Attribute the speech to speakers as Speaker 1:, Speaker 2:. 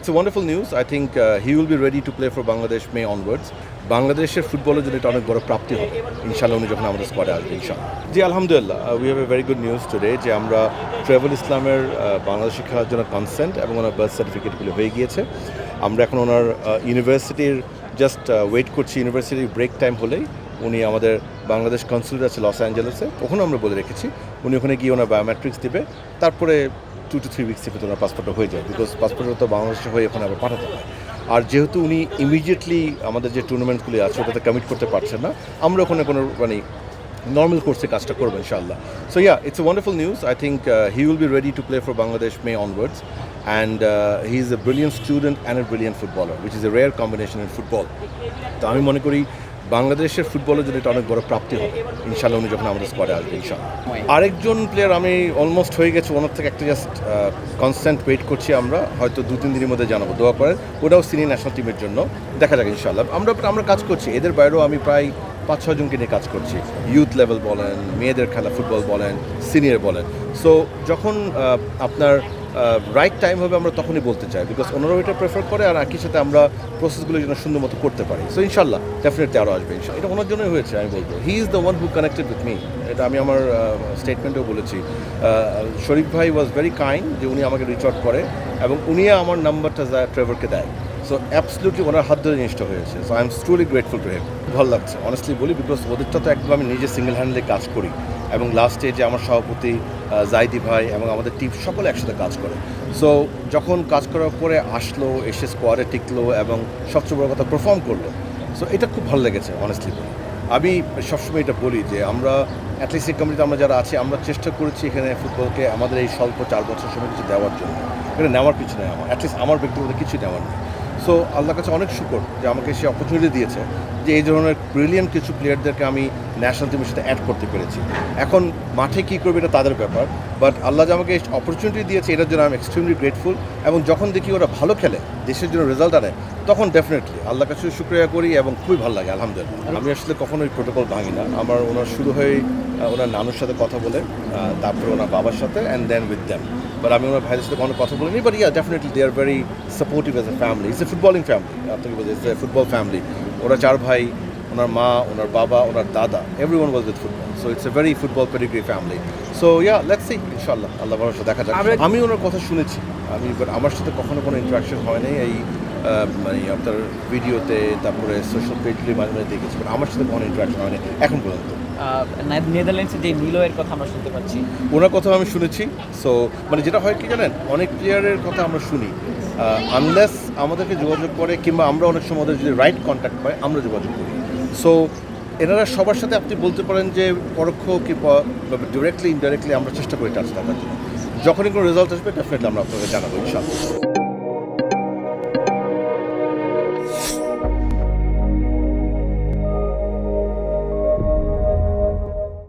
Speaker 1: it's a wonderful news. I think he will be ready to play for Bangladesh May onwards. বাংলাদেশের ফুটবলের জন্য এটা অনেক বড় প্রাপ্তি হবে ইনশাআল্লাহ উনি যখন আমাদের স্কোয়াডে আসবে ইনশাআল্লাহ। জি আলহামদুলিল্লাহ, we have a very good news today যে আমরা ট্রাভেল ইসলামের বাংলাদেশে খেলার জন্য কনসেন্ট এবং ওনার বার্থ সার্টিফিকেটগুলো হয়ে গিয়েছে। আমরা এখন ওনার ইউনিভার্সিটির জাস্ট ওয়েট করছি, ইউনিভার্সিটির ব্রেক টাইম হলেই উনি আমাদের বাংলাদেশ কনসুলেট আছে লস অ্যাঞ্জেলেসে, ওখানে আমরা বলে রেখেছি উনি ওখানে গিয়ে ওনার বায়োমেট্রিক্স দেবে, তারপরে 2 to 3 উইকসের ভিতরে ওনার পাসপোর্টটা হয়ে যায়, বিকজ পাসপোর্টটা তো বাংলাদেশে হয়ে ওখানে আবার পাঠাতে হয়। আর যেহেতু উনি ইমিডিয়েটলি আমাদের যে টুর্নামেন্টগুলি আছে ওটাতে কমিট করতে পারছেন না, আমরা ওখানে কোনো নর্মাল কোর্সে কাজটা করবো ইনশাআল্লাহ। So yeah, it's a wonderful news. I think he will be ready to play for Bangladesh May onwards and he is a brilliant student and a brilliant footballer which is a rare combination in football. তো আমি মনে করি বাংলাদেশের ফুটবলের জন্য এটা অনেক বড় প্রাপ্তি হবে ইনশাআল্লাহ উনি যখন আমাদের স্কোয়াডে আসবে ইনশাআল্লাহ। আরেকজন প্লেয়ার আমি অলমোস্ট হয়ে গেছে, ওনার থেকে একটা জাস্ট কনস্ট্যান্ট ওয়েট করছি, আমরা হয়তো 2-3 দিনের মধ্যে জানাবো, দোয়া করেন। ওটাও সিনিয়র ন্যাশনাল টিমের জন্য, দেখা যাক ইনশাআল্লাহ। আমরা কাজ করছি, এদের বাইরেও আমি প্রায় 5-6 জনকে নিয়ে কাজ করছি, ইউথ লেভেল বলেন, মেয়েদের খেলা ফুটবল বলেন, সিনিয়র বলেন। সো যখন আপনার রাইট টাইম হবে আমরা তখনই বলতে চাই, বিকজ ওনারাও এটা প্রেফার করে, আর একই সাথে আমরা প্রসেসগুলো যেন সুন্দর মতো করতে পারি। সো ইনশাল্লাহ ডেফিনেটলি আরও আসবে ইনশাল্লাহ, এটা ওনার জন্যই হয়েছে আমি বলবো। He is the one who connected with me, এটা আমি আমার স্টেটমেন্টেও বলেছি। শরীফ ভাই ওয়াজ ভেরি কাইন্ড যে উনি আমাকে রিচ আউট করে এবং উনি আমার নাম্বারটা ট্রেভারকে দেয়। সো অ্যাবসলিউটলি ওনার হাত ধরে জিনিসটা হয়েছে। So I am truly grateful to him. ভালো লাগছে অনেস্টলি বলি, বিকজ ওদেরটা তো একদম আমি নিজে সিঙ্গেল হ্যান্ডলে কাজ করি এবং লাস্টে যে আমার সভাপতি জাইদি ভাই এবং আমাদের টিম সকলে একসাথে কাজ করে। সো যখন কাজ করার পরে আসলো, এসে স্কোয়াডে টিকলো এবং সবচেয়ে বড় কথা পারফর্ম করলো, সো এটা খুব ভালো লেগেছে অনেস্টলি বলি। আমি সবসময় এটা বলি যে আমরা অ্যাটলিস্ট এই কমিটিতে আমরা যারা আছি আমরা চেষ্টা করেছি এখানে ফুটবলকে আমাদের এই স্বল্প 4 বছর সময় কিছু দেওয়ার জন্য, এখানে নেওয়ার কিছু নেই, আমার অ্যাটলিস্ট আমার ব্যক্তিগত কিছু নেওয়ার নেই। সো আল্লাহর কাছে অনেক শুকর যে আমাকে সে অপরচুনিটি দিয়েছে যে এই ধরনের ব্রিলিয়েন্ট কিছু প্লেয়ারদেরকে আমি ন্যাশনাল টিমের সাথে অ্যাড করতে পেরেছি। এখন মাঠে কী করবে এটা তাদের ব্যাপার, বাট আল্লাহ যে আমাকে অপরচুনিটি দিয়েছে এটার জন্য আমি এক্সট্রিমলি গ্রেটফুল। এবং যখন দেখি ওরা ভালো খেলে, দেশের জন্য রেজাল্ট আনে, তখন ডেফিনেটলি আল্লাহর কাছে শুক্রিয়া করি এবং খুবই ভালো লাগে আলহামদুলিল্লাহ। আমি আসলে কখনোই প্রোটোকল ভাঙি না, আমার ওনার শুরু হয়ে ওনার নানুর সাথে কথা বলে, তারপরে ওনার বাবার সাথে and then with them. But আমি ওনার ভাইদের সাথে কোনো কথা বলিনি, but yeah definitely they are very supportive as a family. It's a footballing family, আপনাকে বলছি ইটস এ ফুটবল ফ্যামিলি। ওরা 4 ভাই, ওনার মা, ওনার বাবা, ওনার দাদা, everyone was with football. So it's a very football pedigree family. So yeah, let's see ইনশাআল্লাহ, আল্লাহ ভরসা, দেখা যাক। আমি ওনার কথা শুনেছি, বাট আমার সাথে কখনো কোনো ইন্টারাকশন হয় নাই। এই আপনার ভিডিওতে, তারপরে সোশ্যাল পেজগুলি মাঝে মাঝে দেখেছি, বাট আমার সাথে কোনো ইন্টারাকশন হয়নি এখন পর্যন্ত।
Speaker 2: নেদারল্যান্ডসে যে নিলয়ের কথা আমরা শুনতে পাচ্ছি,
Speaker 1: ওনার কথা আমি শুনেছি। সো যেটা হয় কি জানেন, অনেক প্লেয়ারের কথা আমরা শুনি, আনলেস আমাদেরকে যোগাযোগ করে কিংবা আমরা অনেক সময় ওদের যদি রাইট কন্ট্যাক্ট পাই আমরা যোগাযোগ করি। সো এনারা সবার সাথে আপনি বলতে পারেন যে পরোক্ষ কি ডিরেক্টলি ইনডাইরেক্টলি আমরা চেষ্টা করি টাচ থাকার জন্য। যখনই কোনো রেজাল্ট আসবে ডেফিনেটলি আমরা আপনাকে জানাবো ইনশাআল্লাহ।